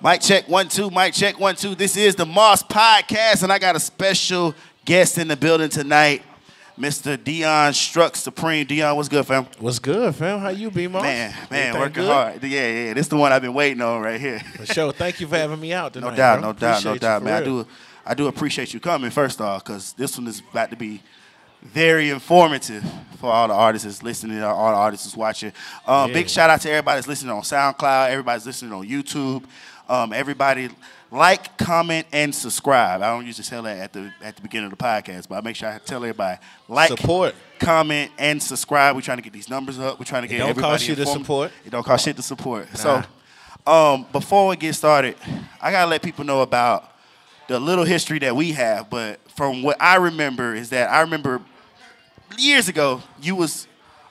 Mic check 1 2. Mic check 1 2. This is the Moss Podcast, and I got a special guest in the building tonight, Mr. Dion Struck Supreme. Dion, what's good, fam? What's good, fam? How you be, Moss? Man, Everything working good? hard. Yeah. This the one I've been waiting on right here. For sure. Thank you for having me out tonight. No doubt, bro. no doubt, no Appreciate doubt, you, man. for real. I do appreciate you coming, first off, because this one is about to be very informative for all the artists that's listening, all the artists that's watching. Big shout out to everybody that's listening on SoundCloud, everybody's listening on YouTube. Everybody like, comment, and subscribe. I don't usually tell that at the beginning of the podcast, but I make sure I tell everybody like, support, comment, and subscribe. We're trying to get these numbers up. We're trying to get everybody. It don't cost you to support. It don't cost shit to support. Nah. So, before we get started, I gotta let people know about the little history that we have. But from what I remember is that I remember years ago you was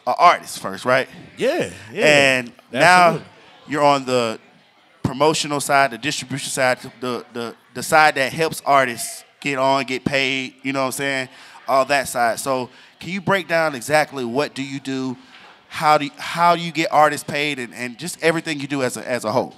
an artist first, right? Yeah. And now Absolutely. you're on the promotional side, the distribution side, the side that helps artists get paid, you know what I'm saying? All that side. So can you break down exactly what do you do, how do you get artists paid, and just everything you do as a whole?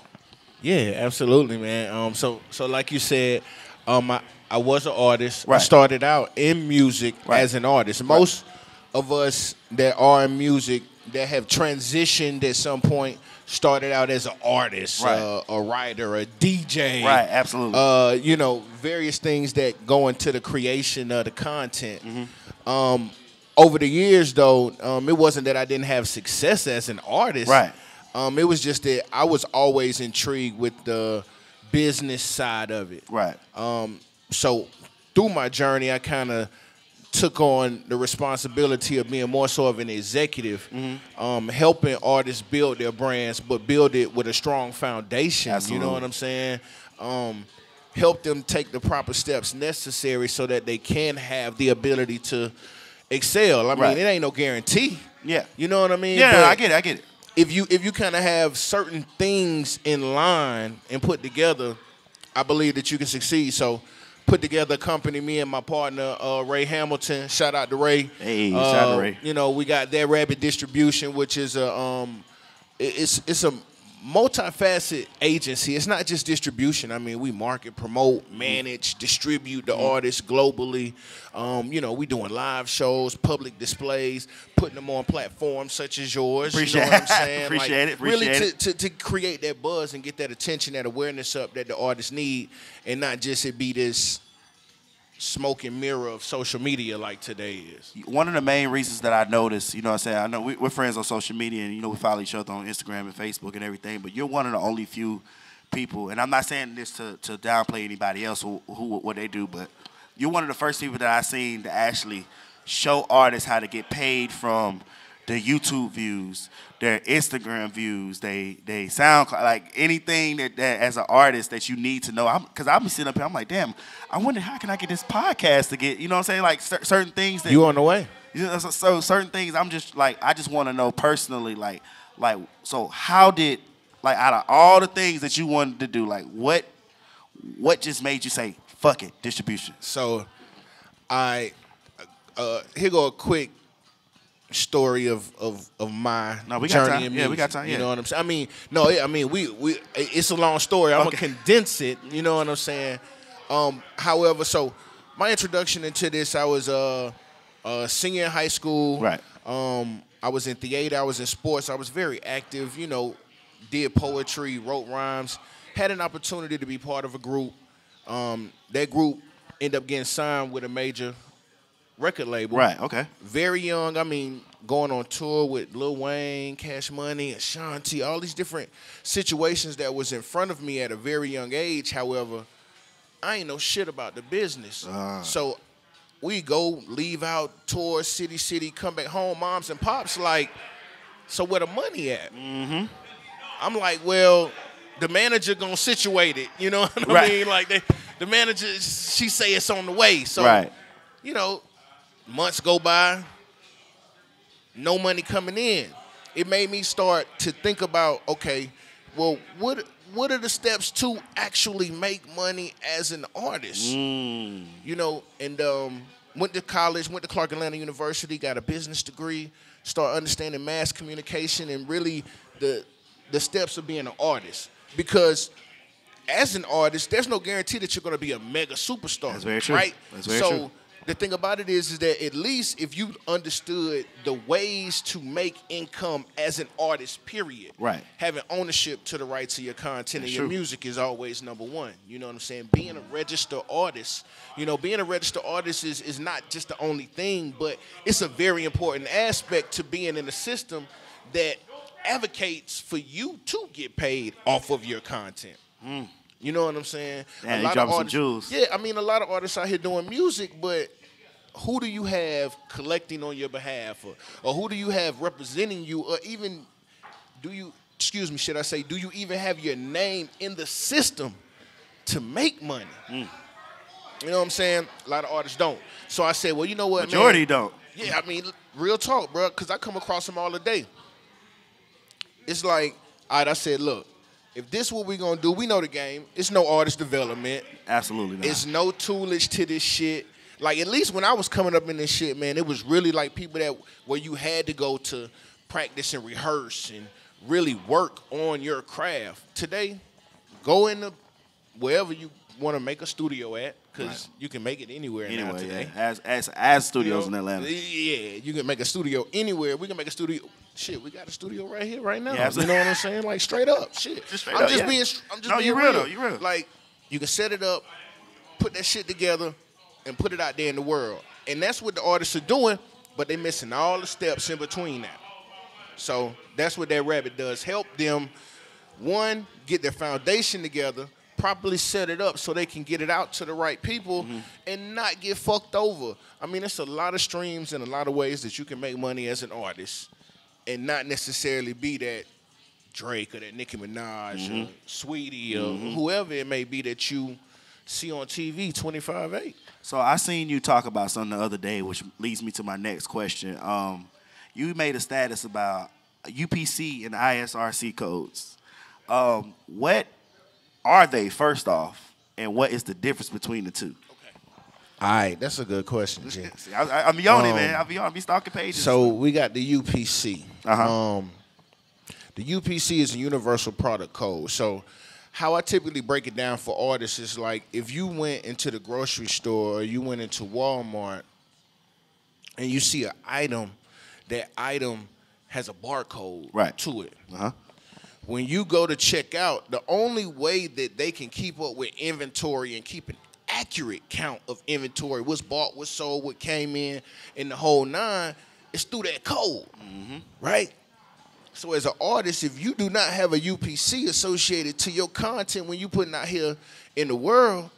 Yeah, absolutely, man. So like you said, I was an artist. Right. I started out in music Right. as an artist. Most of us that are in music that have transitioned at some point started out as an artist, Right. a writer, a DJ. Right, absolutely. Various things that go into the creation of the content. Mm-hmm. Over the years, though, it wasn't that I didn't have success as an artist. Right. It was just that I was always intrigued with the business side of it. Right. So through my journey, I kind of took on the responsibility of being more so of an executive, helping artists build their brands, but build it with a strong foundation. Absolutely. You know what I'm saying? Help them take the proper steps necessary so that they can have the ability to excel. I mean, Right. it ain't no guarantee. Yeah. You know what I mean? Yeah, But I get it. if you kind of have certain things in line and put together, I believe that you can succeed. So put together a company, me and my partner, Ray Hamilton. Shout out to Ray. Hey, shout out to Ray. You know, we got that Rabbit Distribution, which is it's a multifaceted agency. It's not just distribution. I mean, we market, promote, manage, distribute the artists globally. We doing live shows, public displays, putting them on platforms such as yours. Appreciate you know what I'm saying? Appreciate it. Really Appreciate to create that buzz and get that attention, that awareness up that the artists need, and not just it be this smoke and mirror of social media like today is. One of the main reasons that I noticed, you know what I'm saying, I know we're friends on social media and, we follow each other on Instagram and Facebook and everything, but you're one of the only few people, and I'm not saying this to downplay anybody else who what they do, but you're one of the first people that I've seen to actually show artists how to get paid from their YouTube views, their Instagram views, they SoundCloud, like anything that as an artist that you need to know. Because I'll be sitting up here, I'm like, damn, I wonder how can I get this podcast to get, you know what I'm saying? Like certain things that You on the way? So certain things I'm just like, I just want to know personally, like, so how did, like, out of all the things that you wanted to do, like, what just made you say, fuck it, distribution? So here go a quick story of my We got journey time. in Yeah, music. we got time. Yeah. You know what I'm saying? We it's a long story. I'm Okay. gonna condense it. You know what I'm saying? However, so my introduction into this, I was a senior in high school. Right. I was in theater. I was in sports. I was very active. Did poetry, wrote rhymes. Had an opportunity to be part of a group. That group ended up getting signed with a major record label. Right, okay. Very young. I mean, going on tour with Lil Wayne, Cash Money, Ashanti, all these different situations that was in front of me at a very young age. However, I ain't know shit about the business. So we go, leave out, tour, city, come back home. Moms and pops like, so where the money at? Mm-hmm. I'm like, well, the manager gonna situate it. You know what I Right. mean? Like the manager, she say it's on the way. So, Right. months go by, no money coming in. It made me start to think about, okay, well, what are the steps to actually make money as an artist? Went to college, went to Clark Atlanta University, got a business degree, start understanding mass communication and really the steps of being an artist. Because as an artist, there's no guarantee that you're going to be a mega superstar. That's very true. Right? That's very true. The thing about it is that at least if you understood the ways to make income as an artist, period. Right. Having ownership to the rights of your content and your true. music is always number one. You know what I'm saying? Being a registered artist, being a registered artist is not just the only thing, but it's a very important aspect to being in a system that advocates for you to get paid off of your content. You know what I'm saying? Yeah, you dropping some jewels. Yeah, I mean, a lot of artists out here doing music, but who do you have collecting on your behalf, or who do you have representing you, or even do you even have your name in the system to make money? You know what I'm saying? A lot of artists don't. So I said, well, you know what, Majority man? don't. Yeah, I mean, real talk, bro, because I come across them all the day. It's like, all right, I said, look, if this is what we're going to do, we know the game. It's no artist development. Absolutely not. It's no toolage to this shit. Like, at least when I was coming up in this shit, man, it was really like people where you had to go to practice and rehearse and really work on your craft. Today, go into wherever you want to make a studio at, because you can make it anywhere now today. Yeah. As studios in Atlanta. Yeah, you can make a studio anywhere. We can make a studio. Shit, we got a studio right here, right now. Yeah, you know what I'm saying? Like, straight up, shit. I'm just being real though. You real. Like, you can set it up, put that shit together, and put it out there in the world. And that's what the artists are doing, but they missing all the steps in between that. So that's what that rabbit does. Help them, one, get their foundation together, properly set it up so they can get it out to the right people and not get fucked over. I mean, it's a lot of streams and a lot of ways that you can make money as an artist and not necessarily be that Drake or that Nicki Minaj or Sweetie or whoever it may be that you see on TV 25/8. So I seen you talk about something the other day, which leads me to my next question. You made a status about UPC and ISRC codes. What are they, first off, and what is the difference between the two? All right, that's a good question, Jay. I'm on it, man. I'll be stalking pages. So we got the UPC. Uh-huh. The UPC is a universal product code. So how I typically break it down for artists is like if you went into the grocery store or you went into Walmart and you see an item, that item has a barcode to it. Uh-huh. When you go to check out, the only way that they can keep up with inventory and keep an accurate count of inventory, what's bought, what's sold, what came in the whole nine, is through that code, right? So as an artist, if you do not have a UPC associated to your content when you putting out here in the world,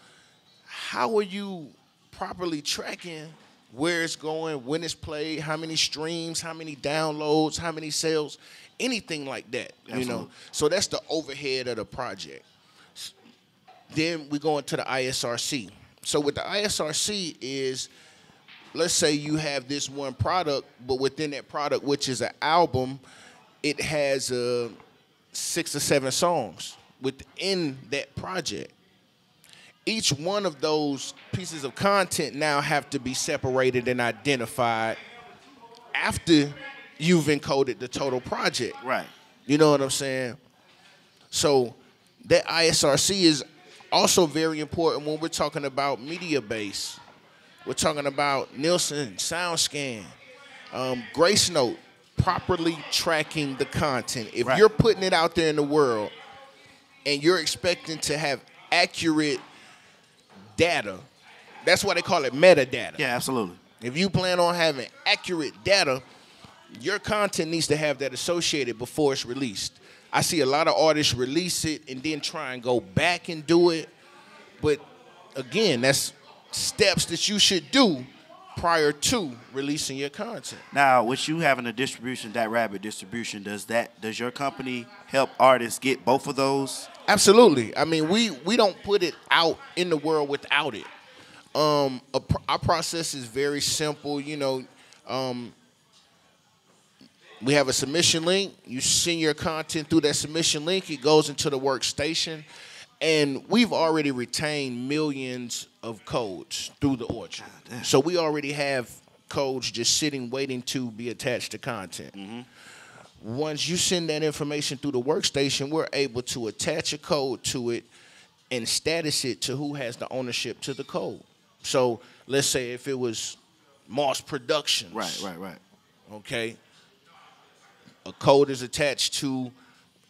how are you properly tracking where it's going, when it's played, how many streams, how many downloads, how many sales, anything like that, you know? So that's the overhead of the project. Then we go into the ISRC. So with the ISRC is, let's say you have this one product, but within that product, which is an album, it has 6 or 7 songs within that project. Each one of those pieces of content now have to be separated and identified after you've encoded the total project. Right. You know what I'm saying? So that ISRC is also very important when we're talking about media base. We're talking about Nielsen, SoundScan, Grace Note, properly tracking the content. If you're putting it out there in the world and you're expecting to have accurate data, that's why they call it metadata. Yeah, absolutely. If you plan on having accurate data, your content needs to have that associated before it's released. I see a lot of artists release it and then try and go back and do it. But again, that's steps that you should do prior to releasing your content. Now, with you having a distribution, that rabbit distribution, does your company help artists get both of those? Absolutely. I mean, we don't put it out in the world without it. Our process is very simple. You know, we have a submission link. You send your content through that submission link. It goes into the workstation. And we've already retained millions of codes through the orchard. So we already have codes just sitting, waiting to be attached to content. Once you send that information through the workstation, we're able to attach a code to it and status it to who has the ownership to the code. So let's say if it was Moss Productions. Right. Okay. A code is attached to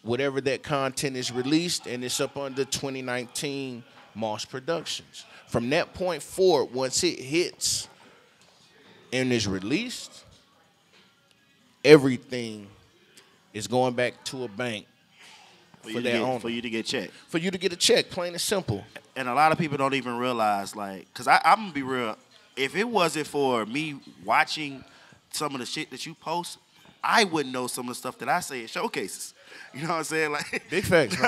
whatever that content is released, and it's up under 2019 Moss Productions. From that point forward, once it hits and is released, everything is going back to a bank for that owner. For you to get checked. For you to get a check, plain and simple. And a lot of people don't even realize, like, because I'm going to be real, if it wasn't for me watching some of the shit that you post, I wouldn't know some of the stuff that I say at showcases. You know what I'm saying? Like, big facts,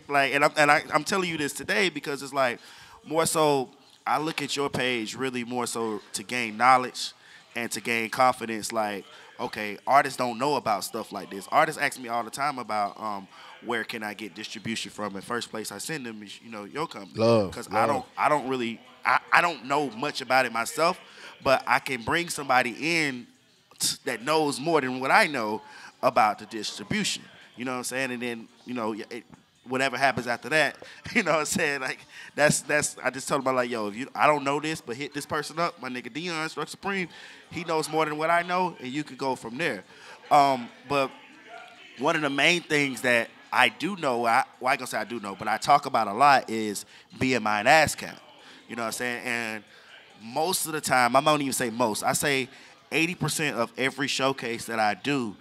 man. I'm telling you this today because it's like more so I look at your page really more so to gain knowledge and to gain confidence. Like, okay, artists don't know about stuff like this. Artists ask me all the time about where can I get distribution from. In first place, I send them is your company because I don't know much about it myself, but I can bring somebody in that knows more than what I know about the distribution. You know what I'm saying? And then, whatever happens after that, you know what I'm saying? Like, that's I just told him, like, yo, I don't know this, but hit this person up, my nigga Dion, Struck Supreme, he knows more than what I know, and you could go from there. But one of the main things that I do know, I ain't gonna say I do know, but I talk about a lot is BMI and ASCAP. You know what I'm saying? And most of the time, I don't even say most, I say 80% of every showcase that I do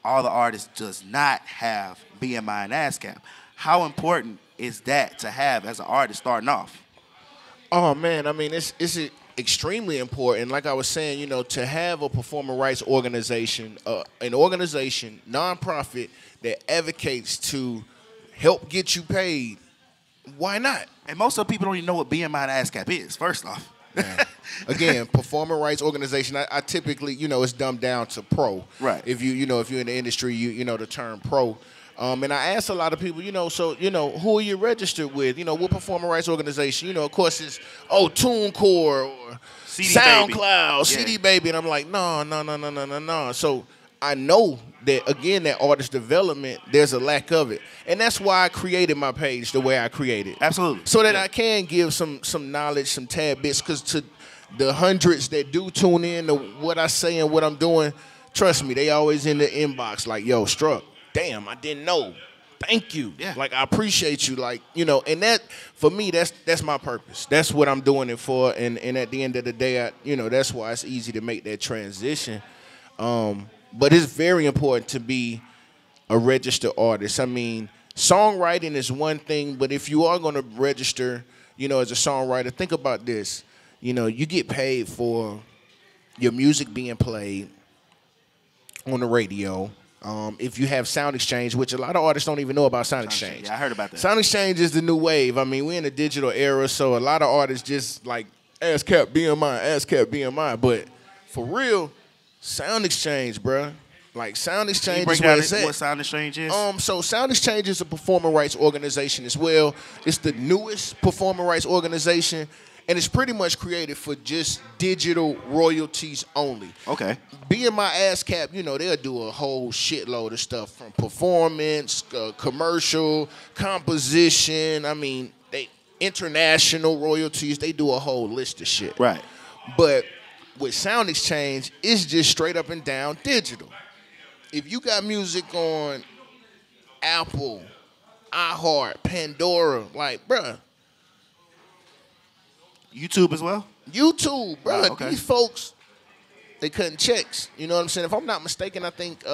all the artists does not have BMI and ASCAP. How important is that to have as an artist starting off? Oh, man, I mean, it's extremely important. Like I was saying, to have a performer rights organization, nonprofit, that advocates to help get you paid, why not? And most of the people don't even know what BMI and ASCAP is, first off. Yeah. Again, performer rights organization. I typically, it's dumbed down to pro. Right. If if you're in the industry, you know the term pro. And I asked a lot of people, who are you registered with? What performer rights organization? Of course it's TuneCore or CD SoundCloud, Baby. CD Baby, and I'm like, no. So I know that, again, that artist development, there's a lack of it. And that's why I created my page the way I created. Absolutely. So that I can give some knowledge, some tad bits, because to the hundreds that do tune in to what I say and what I'm doing, trust me, they always in the inbox like, yo, Struck, damn, I didn't know. Thank you. Yeah. Like, I appreciate you. Like, and that, for me, that's my purpose. That's what I'm doing it for. And at the end of the day, that's why it's easy to make that transition. But it's very important to be a registered artist. I mean, songwriting is one thing, but if you are going to register, as a songwriter, think about this. You get paid for your music being played on the radio. If you have Sound Exchange, which a lot of artists don't even know about Sound Exchange. Yeah, I heard about that. Sound Exchange is the new wave. I mean, we're in a digital era, so a lot of artists just like ASCAP, BMI. But for real, Sound Exchange, bruh. Like, Sound Exchange is where it's at. What Sound Exchange is? So Sound Exchange is a performer rights organization as well. It's the newest performer rights organization, and it's pretty much created for just digital royalties only. Okay. BMI ASCAP, they'll do a whole shitload of stuff from performance, commercial, composition. I mean, they international royalties. They do a whole list of shit. Right. But with Sound Exchange, it's just straight up and down digital. If you got music on Apple, iHeart, Pandora, like, bruh. YouTube as well? YouTube, bruh. Oh, okay. These folks, they cutting checks. You know what I'm saying? If I'm not mistaken, I think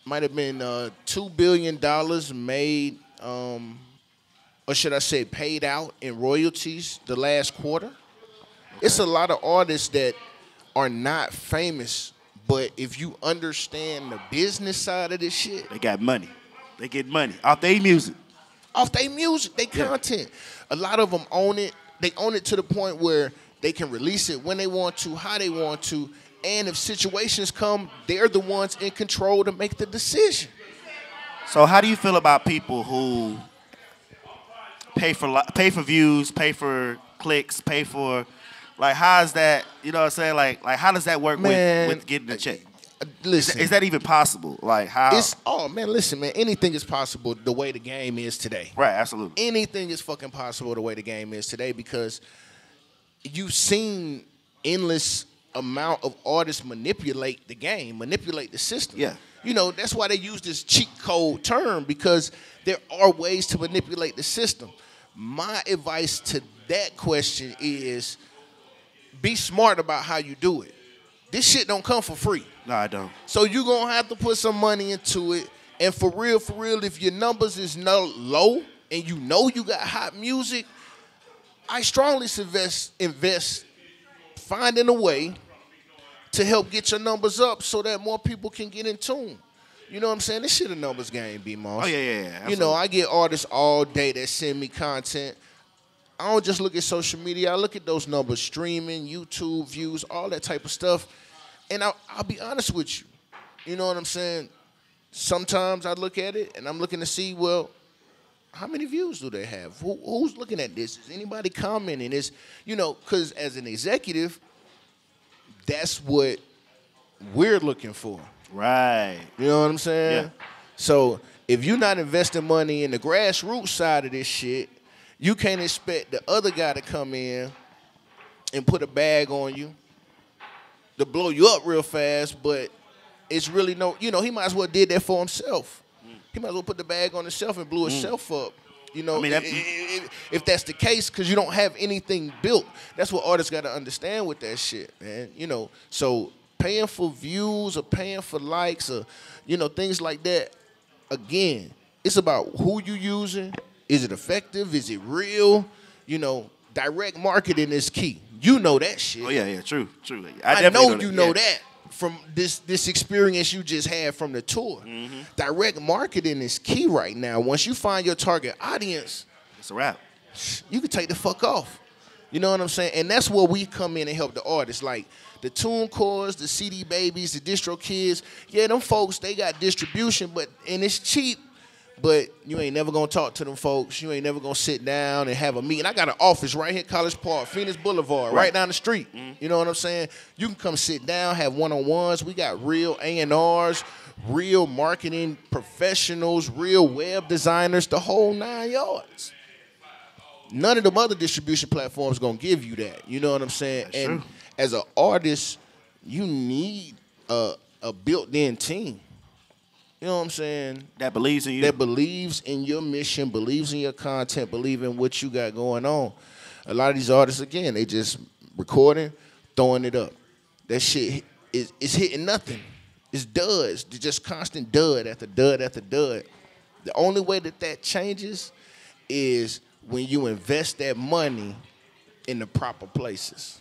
might have been $2 billion made, or should I say paid out in royalties the last quarter. Okay. It's a lot of artists that are not famous, but if you understand the business side of this shit, they got money. They get money off their music. Off their music, their content. A lot of them own it. They own it to the point where they can release it when they want to, how they want to, and if situations come, they're the ones in control to make the decision. So how do you feel about people who pay for views, pay for clicks, how is that, you know what I'm saying? Like how does that work with getting the check? Listen, Is that even possible? Like how? Man, listen, man. Anything is possible the way the game is today. Right, absolutely. Anything is fucking possible the way the game is today because you've seen endless amount of artists manipulate the game, manipulate the system. Yeah. You know, that's why they use this cheat code term because there are ways to manipulate the system. My advice to that question is be smart about how you do it. This shit don't come for free. No, I don't. So you're going to have to put some money into it. And for real, if your numbers is low and you know you got hot music, I strongly suggest invest finding a way to help get your numbers up so that more people can get in tune. You know what I'm saying? This shit a numbers game, B-Moss. Oh, yeah. You know, I get artists all day that send me content. I don't just look at social media. I look at those numbers, streaming, YouTube views, all that type of stuff. And I'll be honest with you. You know what I'm saying? Sometimes I look at it and I'm looking to see, well, how many views do they have? Who's looking at this? Is anybody commenting? You know, because as an executive, that's what we're looking for. Right. You know what I'm saying? Yeah. So if you're not investing money in the grassroots side of this shit, you can't expect the other guy to come in and put a bag on you to blow you up real fast, but it's really he might as well did that for himself. He might as well put the bag on himself and blew himself up. You know, I mean, if that's the case, because you don't have anything built. That's what artists got to understand with that shit, man. You know, so paying for views or paying for likes or, things like that, again, it's about who you using. Is it effective? Is it real? Direct marketing is key. You know that shit. Oh, yeah, true. I know you know that from this experience you just had from the tour. Mm-hmm. Direct marketing is key right now. Once you find your target audience, it's a wrap. You can take the fuck off. You know what I'm saying? And that's where we come in and help the artists. Like the TuneCores, the CD Babies, the Distro Kids. Yeah, them folks, they got distribution, and it's cheap. But you ain't never gonna talk to them folks. You ain't never gonna sit down and have a meeting. I got an office right here, College Park, Phoenix Boulevard, right down the street. Mm-hmm. You know what I'm saying? You can come sit down, have one-on-ones. We got real A&Rs, real marketing professionals, real web designers, the whole 9 yards. None of them other distribution platforms gonna give you that. You know what I'm saying? That's and true. As an artist, you need a built-in team. You know what I'm saying? That believes in you. That believes in your mission, believes in your content, believe in what you got going on. A lot of these artists, again, they just recording, throwing it up. That shit is hitting nothing. It's duds. It's just constant dud after dud after dud. The only way that changes is when you invest that money in the proper places.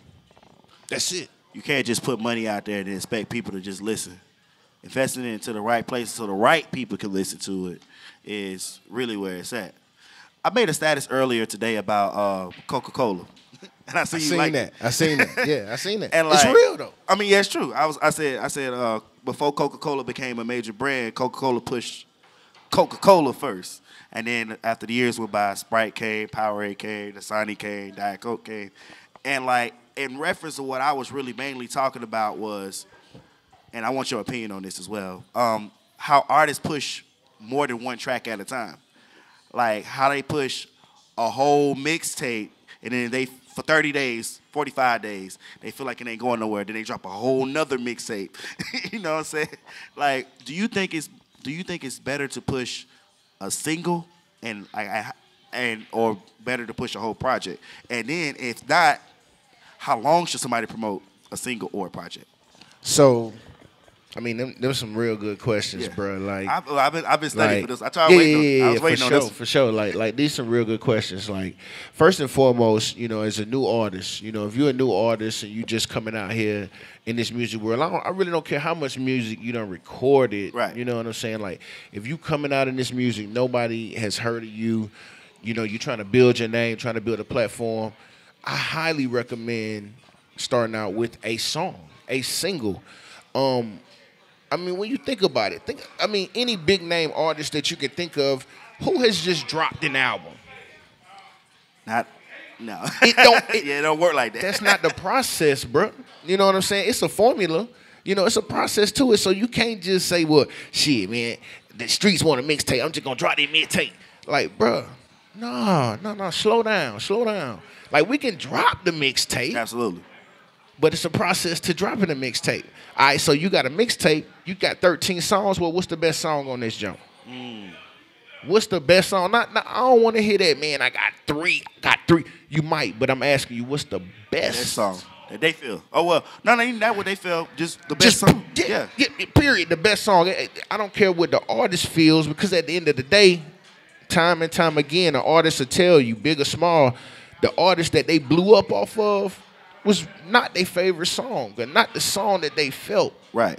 That's it. You can't just put money out there and expect people to just listen. Investing it into the right place so the right people can listen to it is really where it's at. I made a status earlier today about Coca-Cola. And I seen that. I seen that. Yeah, I seen that. And it's real though. I mean, yeah, it's true. I said before Coca-Cola became a major brand, Coca-Cola pushed Coca-Cola first. And then after the years went by, Sprite came, Powerade came, Dasani came, Diet Coke came. And in reference to what I was really mainly talking about was, and I want your opinion on this as well, how artists push more than one track at a time. Like how they push a whole mixtape and then for 30 days, 45 days, they feel like it ain't going nowhere. Then they drop a whole nother mixtape. You know what I'm saying? Like, do you think it's better to push a single or better to push a whole project? And then if not, how long should somebody promote a single or a project? So, I mean, them some real good questions, bro. Like, I've been studying for this. I was waiting on this. For sure. Like these some real good questions. Like, first and foremost, as a new artist, if you're a new artist and you just coming out here in this music world, I really don't care how much music you done recorded. Right. You know what I'm saying? Like, if you coming out in this music, nobody has heard of you. You're trying to build your name, trying to build a platform. I highly recommend starting out with a song, a single. I mean, when you think about it, any big name artist that you can think of, who has just dropped an album? No. It don't work like that. That's not the process, bro. You know what I'm saying? It's a formula. You know, it's a process to it. So you can't just say, well, shit, man, the streets want a mixtape. I'm just gonna drop that mixtape. Like, bruh, no, slow down. Like, we can drop the mixtape. Absolutely. But it's a process to dropping a mixtape. All right, so you got a mixtape. You got 13 songs. Well, what's the best song on this jump? What's the best song? Not, I don't want to hear that, man. I got three. You might, but I'm asking you, what's the best song that they feel? Oh, well, no, even that what they feel. Just the best song. Yeah. Period. The best song. I don't care what the artist feels, because at the end of the day, time and time again, the artist will tell you, big or small, the artist that they blew up off of was not their favorite song, or not the song that they felt. Right.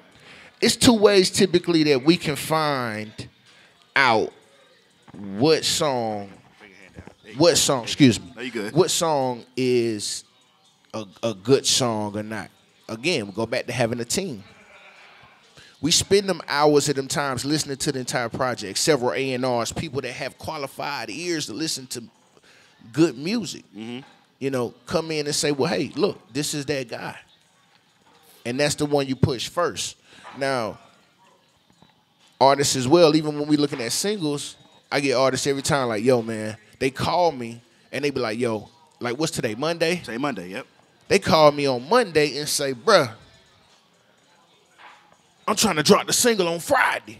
It's two ways typically that we can find out what song, excuse me. No, you good. What song is a good song or not. Again, we go back to having a team. We spend them hours at them times listening to the entire project, several A&Rs, people that have qualified ears to listen to good music. You know, come in and say, well, hey, look, this is that guy. And that's the one you push first. Now, artists as well, even when we looking at singles, I get artists every time like, yo, man, they call me and they be like, yo, like, what's today, Monday? Say Monday, yep. They call me on Monday and say, bruh, I'm trying to drop the single on Friday.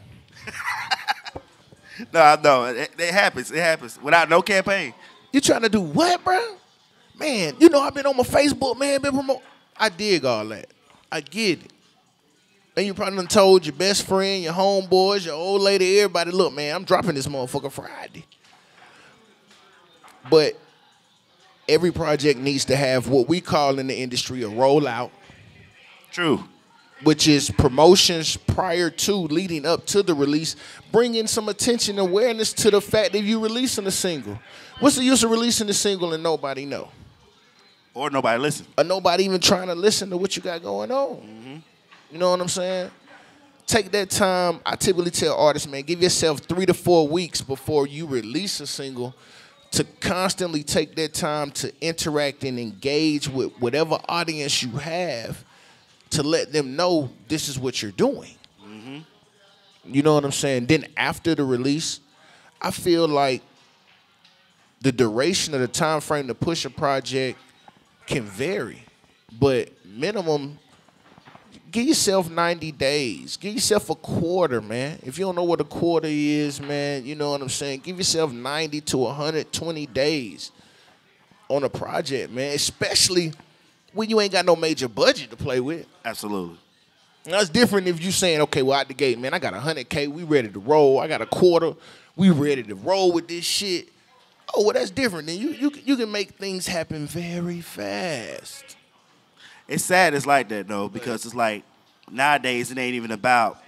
No, it happens. It happens without no campaign. You trying to do what, bruh? Man, you know I've been on my Facebook, man, been promoting. I dig all that. I get it. And you probably done told your best friend, your homeboys, your old lady, everybody, look, man, I'm dropping this motherfucker Friday. But every project needs to have what we call in the industry a rollout. True. Which is promotions prior to, leading up to the release, bringing some attention, awareness to the fact that you're releasing a single. What's the use of releasing a single and nobody know? Or nobody listen. Or nobody even trying to listen to what you got going on. You know what I'm saying? Take that time. I typically tell artists, man, give yourself 3 to 4 weeks before you release a single to constantly take that time to interact and engage with whatever audience you have, to let them know this is what you're doing. You know what I'm saying? Then after the release, I feel like the duration of the time frame to push a project can vary. But minimum, give yourself 90 days. Give yourself a quarter, man. If you don't know what a quarter is, man, you know what I'm saying? Give yourself 90 to 120 days on a project, man, especially when you ain't got no major budget to play with. Absolutely. That's different if you saying, okay, well, out the gate, man, I got 100K, we ready to roll. I got a quarter, we ready to roll with this shit. Oh, well, that's different. Then you can make things happen very fast. It's sad it's like that, though, because it's like nowadays it ain't even about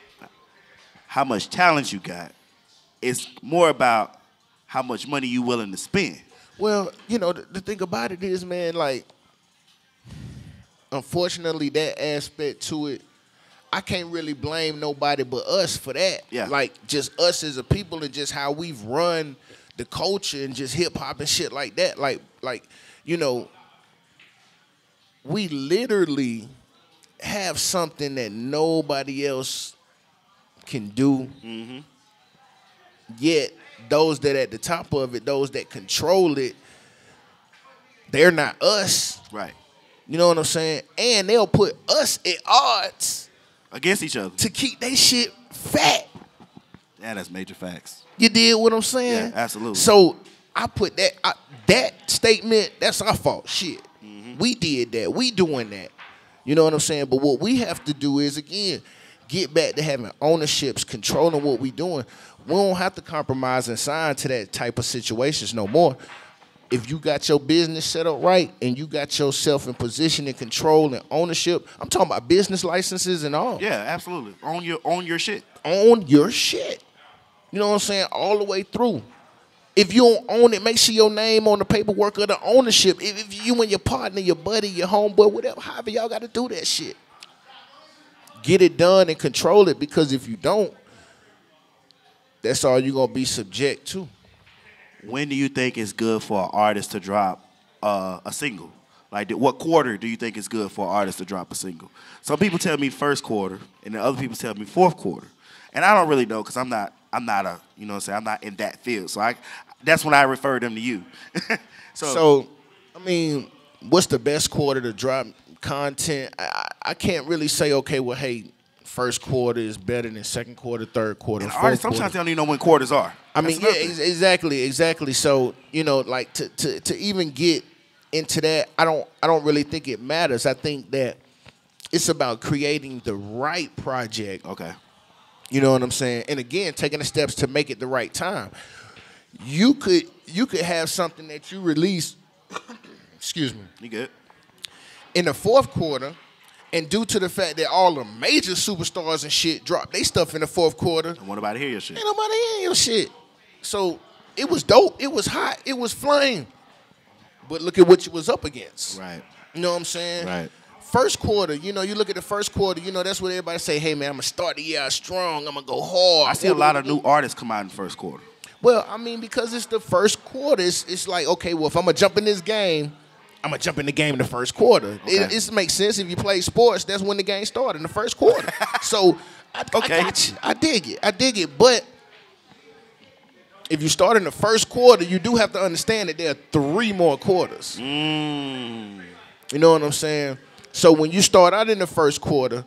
how much talent you got. It's more about how much money you willing to spend. Well, you know, the thing about it is, man, like, unfortunately, that aspect to it, I can't really blame nobody but us for that. Yeah. Like, just us as a people and just how we've run the culture and just hip-hop and shit like that. Like, you know, we literally have something that nobody else can do. Yet, those that at the top of it, those that control it, they're not us. Right. You know what I'm saying? And they'll put us at odds against each other to keep they shit fat. Yeah, that's major facts. You did what I'm saying? Yeah, absolutely. So I put that statement, that's our fault. Shit. We did that. We doing that. You know what I'm saying? But what we have to do is, again, get back to having ownerships, controlling what we doing. We don't have to compromise and sign to that type of situations no more. If you got your business set up right and you got yourself in position and control and ownership, I'm talking about business licenses and all. Yeah, absolutely. Own your shit. Own your shit. You know what I'm saying? All the way through. If you don't own it, make sure your name on the paperwork of the ownership. If you and your partner, your buddy, your homeboy, whatever, however y'all got to do that shit. Get it done and control it, because if you don't, that's all you're going to be subject to. When do you think it's good for an artist to drop a single? Like, what quarter do you think is good for an artist to drop a single? Some people tell me first quarter, and then other people tell me fourth quarter. And I don't really know because I'm not a, you know what I'm saying, I'm not in that field. So that's when I refer them to you. So, I mean, what's the best quarter to drop content? I can't really say, okay, well, hey, first quarter is better than second quarter, third quarter, and fourth artists quarter. sometimes they don't even know when quarters are. I mean, yeah, exactly. So, you know, like to even get into that, I don't really think it matters. I think that it's about creating the right project. Okay. You know what I'm saying? And again, taking the steps to make it the right time. You could have something that you release, excuse me. You good? In the fourth quarter, and due to the fact that all the major superstars and shit drop they stuff in the fourth quarter. Don't want nobody to hear your shit. Ain't nobody hearing your shit. So it was dope. It was hot. It was flame. But look at what you was up against. Right. You know what I'm saying? Right. First quarter, you know, you look at the first quarter, you know, that's what everybody say, hey, man, I'm going to start the year out strong. I'm going to go hard. I see a lot of new artists come out in the first quarter. Well, I mean, because it's the first quarter, it's like, okay, well, if I'm going to jump in this game, I'm going to jump in the game in the first quarter. Okay. It makes sense. If you play sports, that's when the game started, in the first quarter. So, I got you. I dig it. But if you start in the first quarter, you do have to understand that there are 3 more quarters. You know what I'm saying? So when you start out in the first quarter,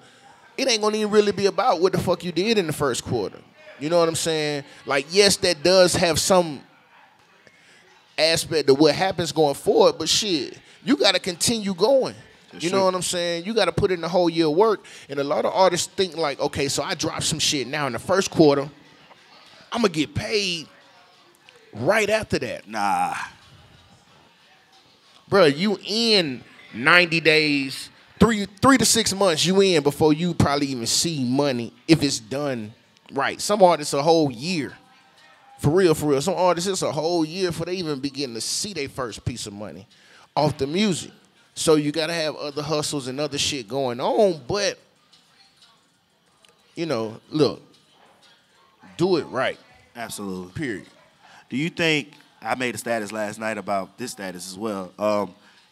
it ain't gonna even really be about what the fuck you did in the first quarter. You know what I'm saying? Like, yes, that does have some aspect of what happens going forward, but shit, you gotta continue going. You know what I'm saying? You gotta put in the whole year of work. And a lot of artists think like, okay, so I drop some shit now in the first quarter, I'm gonna get paid right after that. Nah. Bro, you in 90 days, 3 to 6 months you in before you probably even see money if it's done right. Some artists a whole year. For real. Some artists it's a whole year before they even begin to see their first piece of money off the music. So you gotta have other hustles and other shit going on, but you know, look, do it right. Absolutely. Period. Do you think, I made a status last night about this status as well.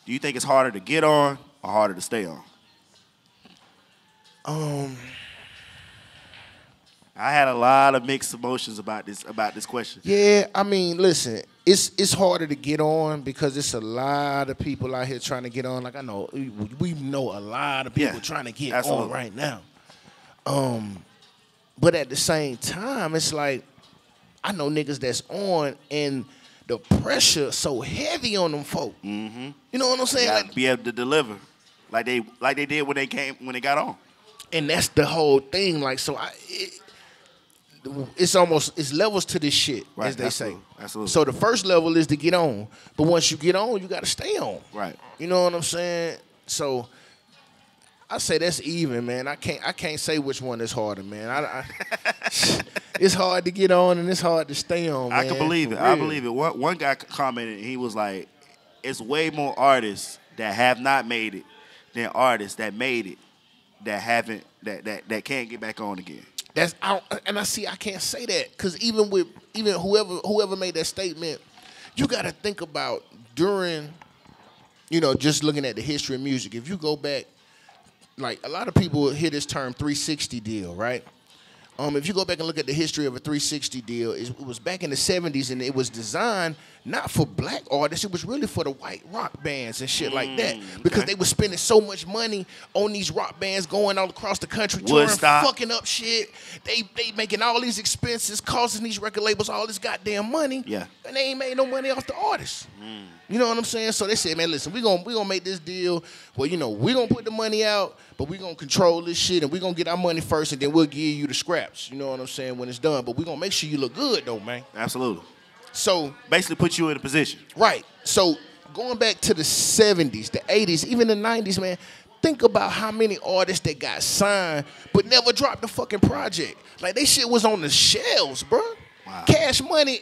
Do you think it's harder to get on or harder to stay on? I had a lot of mixed emotions about this question. Yeah, I mean, listen, it's harder to get on because it's a lot of people out here trying to get on. Like I know we know a lot of people trying to get on right now. But at the same time, it's like I know niggas that's on and the pressure so heavy on them folk. Mm-hmm. You know what I'm saying? Like, be able to deliver, like they did when they got on. And that's the whole thing. Like so, it's levels to this shit, right, as they say. Absolutely. So the first level is to get on, but once you get on, you got to stay on. Right. You know what I'm saying? So I say that's even, man. I can't say which one is harder, man. It's hard to get on and it's hard to stay on, man. I can believe it. I believe it. One guy commented, and he was like, it's way more artists that have not made it than artists that made it that haven't, that can't get back on again. I can't say that because even whoever made that statement, you got to think about during, you know, just looking at the history of music. If you go back, like a lot of people hear this term 360 deal, right? If you go back and look at the history of a 360 deal, it was back in the 70s and it was designed not for black artists, it was really for the white rock bands and shit like that. Because they were spending so much money on these rock bands going all across the country, touring, fucking up shit. They making all these expenses, costing these record labels all this goddamn money. Yeah. And they ain't made no money off the artists. You know what I'm saying? So they said, man, listen, we gonna make this deal where, you know, we gonna put the money out, but we gonna control this shit and we gonna get our money first and then we'll give you the scraps. You know what I'm saying, when it's done. But we gonna make sure you look good though, man. Absolutely. So basically put you in a position. Right. So going back to the 70s, the 80s, even the 90s, man, think about how many artists that got signed but never dropped a fucking project. Like, they shit was on the shelves, bro. Wow. Cash Money,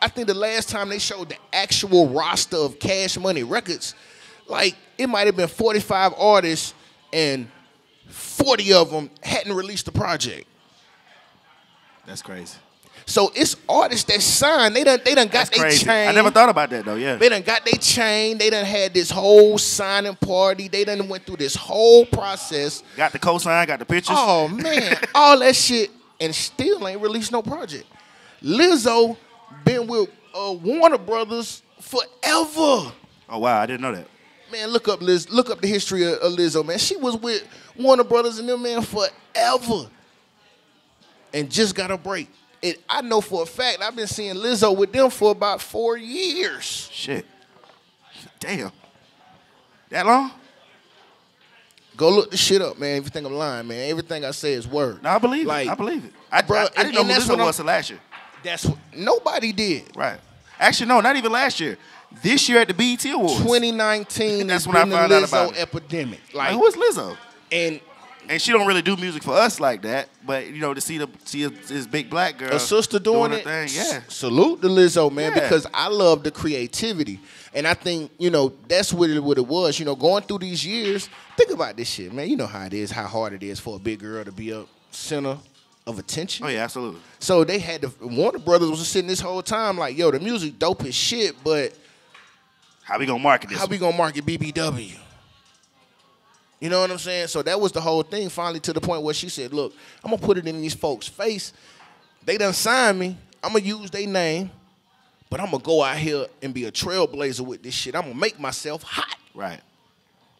I think the last time they showed the actual roster of Cash Money records, like, it might have been 45 artists and 40 of them hadn't released a project. That's crazy. So it's artists that sign. They done got That's their crazy. chain. I never thought about that though. Yeah. They done got their chain. They done had this whole signing party. They done went through this whole process. Got the cosign. Got the pictures. Oh man, all that shit, and still ain't released no project. Lizzo been with Warner Brothers forever. Oh wow, I didn't know that. Man, look up the history of Lizzo, man. She was with Warner Brothers and them, man, forever. And just got a break. I know for a fact I've been seeing Lizzo with them for about 4 years. Shit. Damn. That long? Go look the shit up, man. If you think I'm lying, man. Everything I say is word. No, I believe Like, it. I believe it. I didn't know who that's Lizzo what was till last year. That's what nobody did. Right. Actually, no, not even last year. This year at the BET Awards. 2019 That's has when I been the found out about Lizzo it. epidemic. Like, Like, who is Lizzo? and she don't really do music for us like that. But you know, to see this big black girl, a sister doing her it. thing, yeah. Salute to Lizzo, man, Yeah. because I love the creativity. And I think, that's what it was. Going through these years, think about this shit, man. You know how it is, how hard it is for a big girl to be a center of attention. Oh yeah, absolutely. So they had Warner Brothers was sitting this whole time like, yo, the music dope as shit, but How we gonna market this? how we gonna market BBW? You know what I'm saying? So that was the whole thing, finally to the point where she said, look, I'm gonna put it in these folks' face. They done signed me. I'm gonna use their name, but I'm gonna go out here and be a trailblazer with this shit. I'm gonna make myself hot. Right.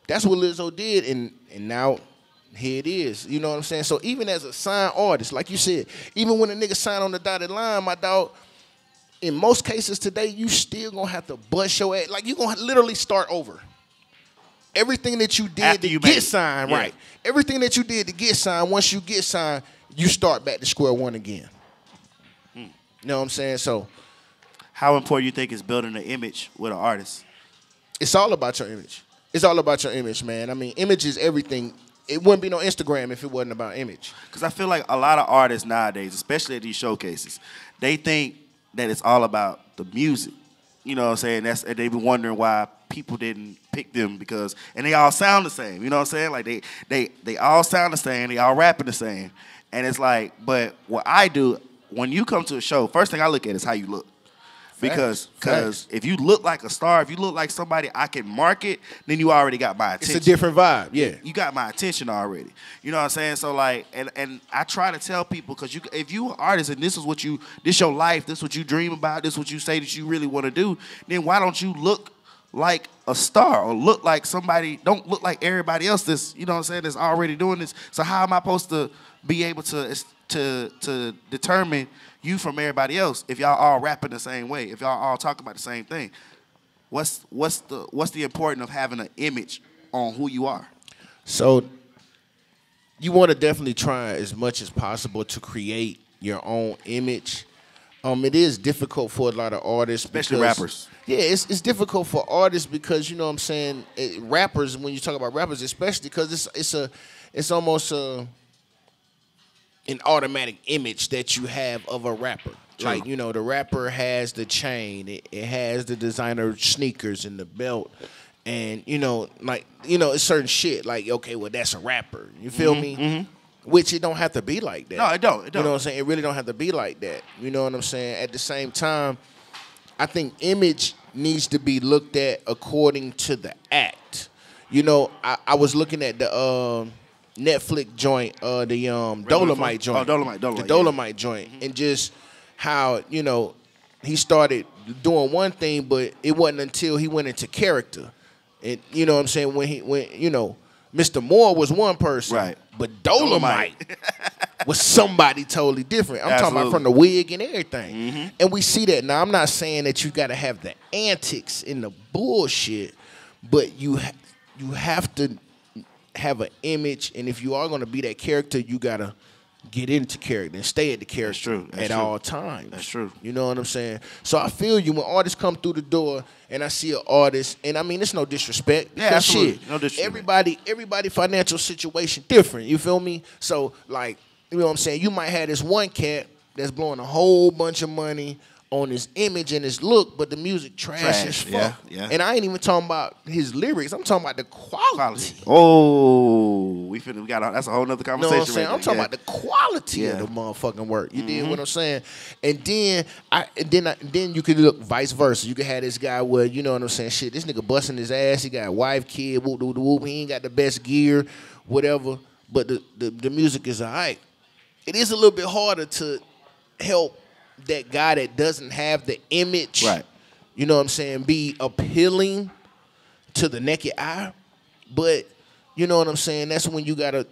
That's what Lizzo did, and now here it is. You know what I'm saying? So even as a signed artist, like you said, even when a nigga sign on the dotted line, my dog, in most cases today, you still gonna have to bust your ass. Like, you gonna literally start over. Everything that you did After to you made get it. signed, Yeah. right. Everything that you did to get signed, once you get signed, you start back to square one again. You know what I'm saying? So How important you think is building an image with an artist? it's all about your image. It's all about your image, man. I mean, image is everything. It wouldn't be no Instagram if it wasn't about image. Because I feel like a lot of artists nowadays, especially at these showcases, they think that it's all about the music. You know what I'm saying? And they be wondering why people didn't pick them and they all sound the same. You know what I'm saying? Like they all sound the same. They all rapping the same. And it's like, but what I do, when you come to a show, first thing I look at is how you look. Because if you look like a star, if you look like somebody I can market, then you already got my attention. It's a different vibe, yeah. You got my attention already. You know what I'm saying? So like, and I try to tell people, because if you an artist and this your life, this is what you dream about, this is what you say that you really want to do, then why don't you look like a star or look like somebody? Don't look like everybody else that's, you know what I'm saying, that's already doing this. So how am I supposed to be able to determine you from everybody else if y'all all rapping the same way, if y'all all talk about the same thing? What's the importance of having an image on who you are? So you want to definitely try as much as possible to create your own image. It is difficult for a lot of artists, Especially because, rappers. Yeah, it's difficult for artists because, you know what I'm saying, rappers, when you talk about rappers especially, because it's almost an automatic image that you have of a rapper. True. Like, the rapper has the chain, it has the designer sneakers and the belt, and it's certain shit. Like, okay, well, that's a rapper. You feel me? Mm-hmm. Which it don't have to be like that. No, it don't. You know what I'm saying? It really don't have to be like that. You know what I'm saying? At the same time, I think image needs to be looked at according to the act. I was looking at the Netflix joint, the Dolomite joint. Oh, Dolomite. The Dolomite joint. Mm-hmm. And just how, he started doing one thing, but it wasn't until he went into character. And you know what I'm saying? When Mr. Moore was one person. Right. But Dolomite was somebody totally different. I'm talking about from the wig and everything. Mm-hmm. And we see that. Now, I'm not saying that you got to have the antics and the bullshit, but you have to have an image, and if you are going to be that character, you got to get into character and stay at the character at all times. That's true. You know what I'm saying? So I feel you when artists come through the door and I see an artist, and I mean, it's no disrespect. Yeah, absolutely. Shit, no disrespect. everybody financial situation different. You feel me? So, like, you know what I'm saying? You might have this one cat that's blowing a whole bunch of money on his image and his look, but the music trash as fuck. Yeah. And I ain't even talking about his lyrics. I'm talking about the quality. Oh, we got that's a whole nother conversation. You know what I'm saying? Right I'm talking about the quality of the motherfucking work. You dig what I'm saying? And then you could look vice versa. You could have this guy where, you know what I'm saying, shit, this nigga busting his ass. He got a wife, kid, whoop, whoop, whoop. He ain't got the best gear, whatever. But the music is all right. It is a little bit harder to help that guy that doesn't have the image, right? You know what I'm saying, be appealing to the naked eye. But you know what I'm saying, that's when you gotta,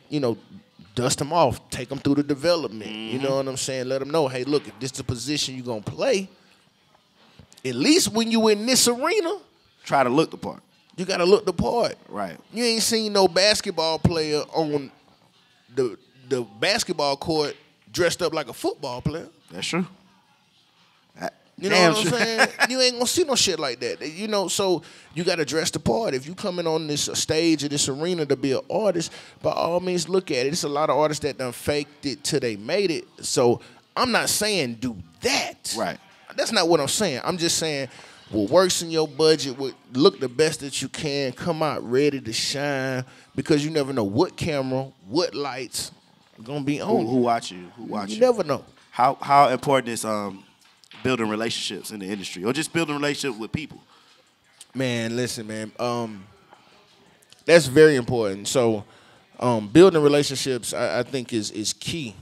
dust them off, take them through the development. You know what I'm saying, let them know, hey, look, if this is the position you gonna play, at least when you in this arena, try to look the part. You gotta look the part. Right. You ain't seen no basketball player on the basketball court dressed up like a football player. That's true. You know what I'm saying? You ain't gonna see no shit like that. So you gotta dress the part. If you coming on this stage or this arena to be an artist, by all means look at it. It's a lot of artists that done faked it till they made it. So I'm not saying do that. Right. That's not what I'm saying. I'm just saying what works in your budget, what look the best that you can, come out ready to shine, because you never know what camera, what lights are gonna be on. Who watch you? You never know. How important is building relationships in the industry, or just building relationships with people? Man, listen, man. That's very important. So, building relationships, I think, is key.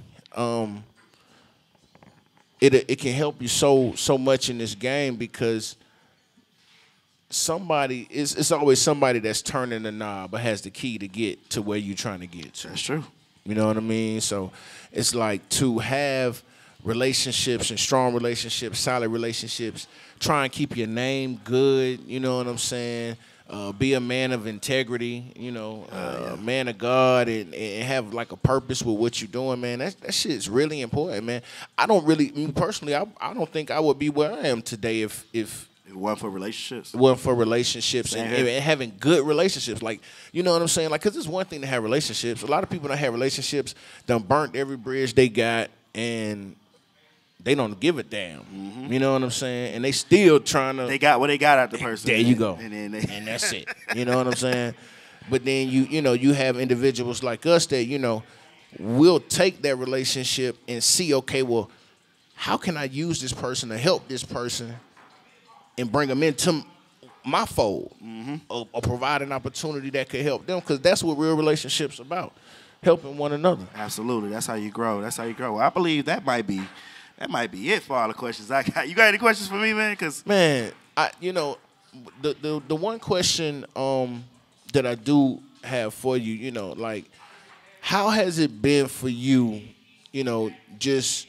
It can help you so much in this game, because it's always somebody that's turning the knob but has the key to get to where you're trying to get to. That's true. You know what I mean? So it's like, to have relationships and strong relationships, solid relationships, try and keep your name good, you know what I'm saying? Be a man of integrity, a man of God, and have like a purpose with what you're doing, man. That shit is really important, man. Me personally, I don't think I would be where I am today if it wasn't for relationships. It wasn't for relationships and having good relationships. Like, you know what I'm saying? Like, because it's one thing to have relationships. A lot of people that have relationships done burnt every bridge they got, and they don't give a damn. You know what I'm saying? And they still trying to. They got what they got out the person. There you go. And that's it. You know what I'm saying? But then you have individuals like us that, will take that relationship and see, okay, well, how can I use this person to help this person and bring them into my fold, or provide an opportunity that could help them, because that's what real relationships about, helping one another. Absolutely. That's how you grow. Well, I believe that might be it for all the questions I got. You got any questions for me, man? Man, the one question that I do have for you, like, how has it been for you, just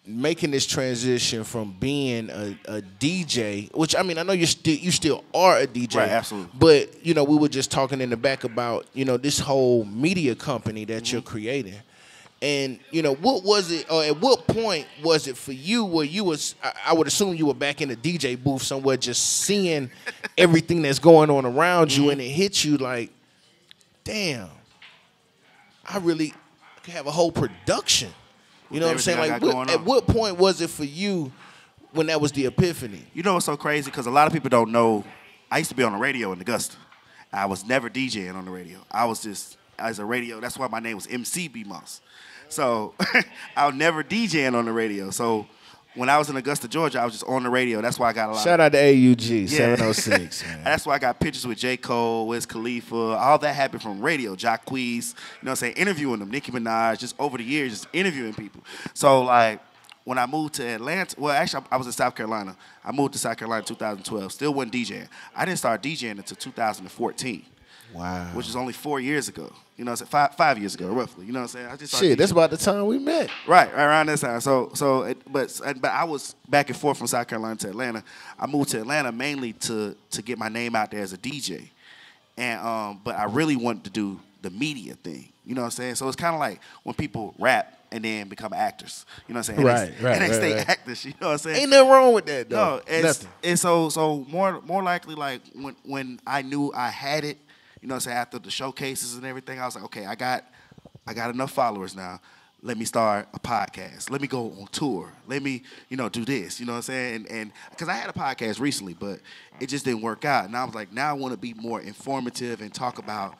making this transition from being a DJ, which, I mean, I know you still are a DJ. Right, absolutely. But, we were just talking in the back about, this whole media company that you're creating. And, what was it, or at what point was it for you where you was, I would assume you were back in the DJ booth somewhere just seeing everything that's going on around you, and it hit you like, damn, I really could have a whole production. You know what I'm saying? Like, at what point was it for you when that was the epiphany? You know what's so crazy? Because a lot of people don't know, I used to be on the radio in Augusta. I was never DJing on the radio. I was just, as a radio, that's why my name was MC Moss. So I was never DJing on the radio. So when I was in Augusta, Georgia, I was just on the radio. That's why I got a lot. Shout out to AUG, 706. Man. That's why I got pictures with J. Cole, Wiz Khalifa. All that happened from radio. Jacquees, you know what I'm saying, interviewing them. Nicki Minaj, just over the years, just interviewing people. So, like, when I moved to Atlanta, well, actually, I was in South Carolina. I moved to South Carolina in 2012. Still wasn't DJing. I didn't start DJing until 2014. Wow. Which is only 4 years ago. You know what I'm saying? 5 years ago, roughly. You know what I'm saying? Shit, that's about the time we met. Right around that time. But I was back and forth from South Carolina to Atlanta. I moved to Atlanta mainly to get my name out there as a DJ. And but I really wanted to do the media thing. You know what I'm saying? So it's kind of like when people rap and then become actors. You know what I'm saying? Right. And they stay actors. You know what I'm saying? Ain't nothing wrong with that, though. No, nothing. And so more likely, like when I knew I had it, you know what I'm saying, after the showcases and everything, I was like, okay, I got enough followers now. let me start a podcast. Let me go on tour. Let me, do this. You know what I'm saying? And because I had a podcast recently, but it just didn't work out. And I was like, now I want to be more informative and talk about,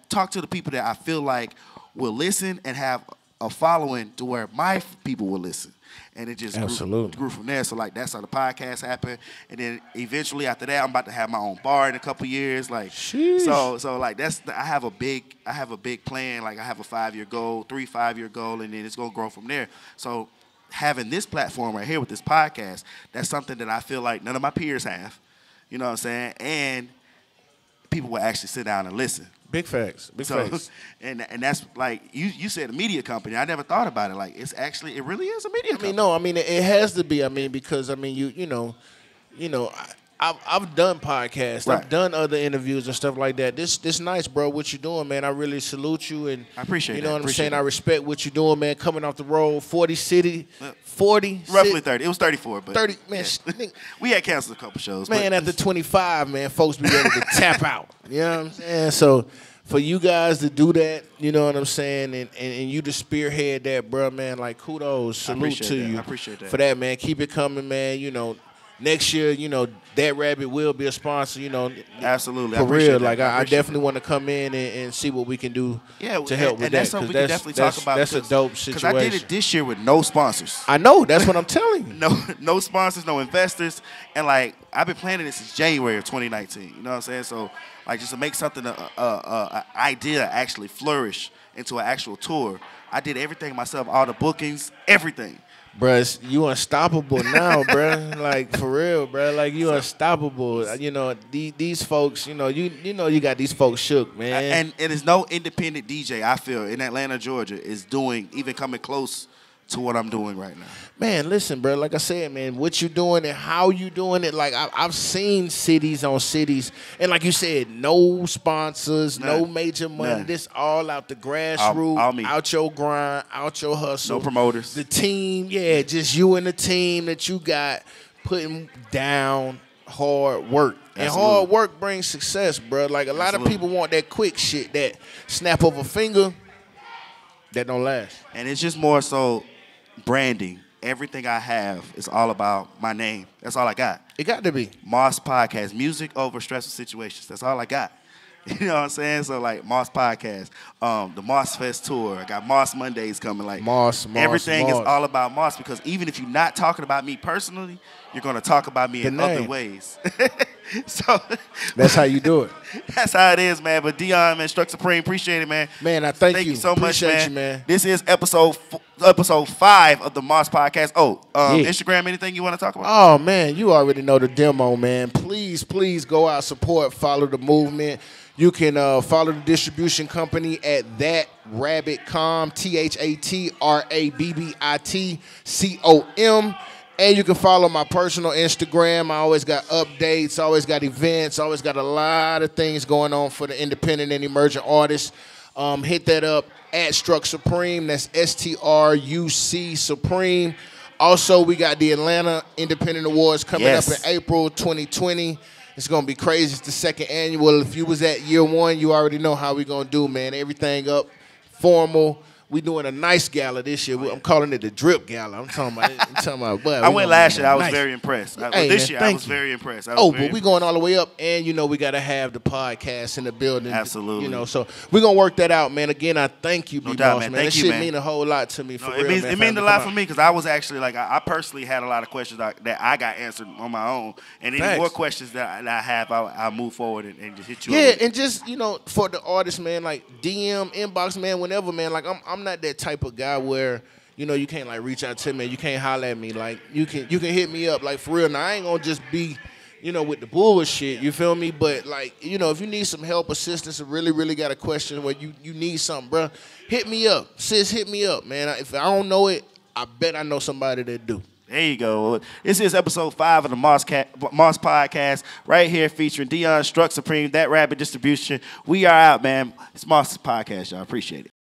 talk to the people that I feel like will listen and have a following to where my people will listen. And it just grew from there. So, like, that's how the podcast happened. And then eventually after that, I'm about to have my own bar in a couple years. Like, so like, I have a big plan. Like, I have a 5-year goal, 5-year goal, and then it's going to grow from there. So having this platform right here with this podcast, that's something that I feel like none of my peers have. You know what I'm saying? And people will actually sit down and listen. Big facts. Big facts. And that's like you said a media company. I never thought about it. Like it really is a media company. No, it has to be. Because I've done podcasts. Right. I've done other interviews and stuff like that. This nice, bro. What you doing, man? I really salute you and I appreciate it. You know what I'm saying? I respect what you're doing, man. Coming off the road, 40 roughly 30. It was 34, but 30, man. Yeah. We had canceled a couple shows. Man, after 25, man, folks be ready to tap out. You know what I'm saying? So for you guys to do that, you know what I'm saying, and you to spearhead that, bro, man, like kudos, salute to you. I appreciate that. For that, man. Keep it coming, man. Next year, that rabbit will be a sponsor, Absolutely. For real. Like, I definitely want to come in and see what we can do to help with that. That's something we can definitely talk about. That's a dope situation. Because I did it this year with no sponsors. I know. That's what I'm telling you. No sponsors, no investors. And, like, I've been planning this since January of 2019. You know what I'm saying? So, like, just to make something, an idea actually flourish into an actual tour, I did everything myself, all the bookings, everything. Bruh, you unstoppable now, bruh. Like, for real, bruh. Like, you unstoppable. These folks, you got these folks shook, man. And there's no independent DJ, I feel, in Atlanta, Georgia, is even coming close to what I'm doing right now. Man, listen, bro. Like I said, man, what you doing and how you doing it. Like, I've seen cities on cities, and like you said, no sponsors, no major money. This all out the grassroots, out your grind, out your hustle. No promoters. The team, just you and the team that you got putting down hard work. And hard work brings success, bro. Like, a lot of people want that quick shit, that snap of a finger, that don't last. And it's just more so branding. Everything I have is all about my name. That's all I got. It got to be. Moss Podcast, music over stressful situations. That's all I got. You know what I'm saying? So, like, Moss Podcast, the Moss Fest tour. I got Moss Mondays coming. Like, everything is all about Moss, because even if you're not talking about me personally, you're going to talk about me in other ways. So that's how you do it. That's how it is, man. But Dion, man, Struck Supreme, appreciate it, man. Man, I thank you so much, appreciate you, man. This is episode 5 of the Moss Podcast. Instagram, anything you want to talk about? Oh, man, you already know the demo, man. Please go out, support, follow the movement. You can follow the distribution company at ThatRabbitCom, ThatRabbitCom. And you can follow my personal Instagram. I always got updates, always got events, always got a lot of things going on for the independent and emerging artists. Hit that up at Struck Supreme. That's STRUC Supreme. Also, we got the Atlanta Independent Awards coming up in April 2020. It's going to be crazy. It's the second annual. If you was at year 1, you already know how we going to do, man. Everything up, formal. We doing a nice gala this year. I'm calling it the Drip Gala. I'm talking about. But I went last year. I was very impressed. This year, I was very impressed. But we going all the way up, and we got to have the podcast in the building. Absolutely. So we're gonna work that out, man. Again, I thank you, B-Boss, man. That shit mean a whole lot to me. It means a lot for me, because I was actually I personally had a lot of questions that I got answered on my own, and any more questions that I have, I'll move forward and just hit you. Yeah, and just for the artists, man, like DM, inbox, man, whenever, man. Like I'm not that type of guy where you can't like reach out to me, you can't holler at me. Like you can hit me up, like, for real. Now I ain't gonna just be with the bullshit, you feel me? But like if you need some help, assistance, or really got a question where you need something, bro, hit me up. Sis, hit me up, man. If I don't know it, I bet I know somebody that do. There you go. This is episode 5 of the Moss Podcast, right here featuring Dion, Struck Supreme, That Rabbit Distribution. We are out, man. It's Moss Podcast, y'all. Appreciate it.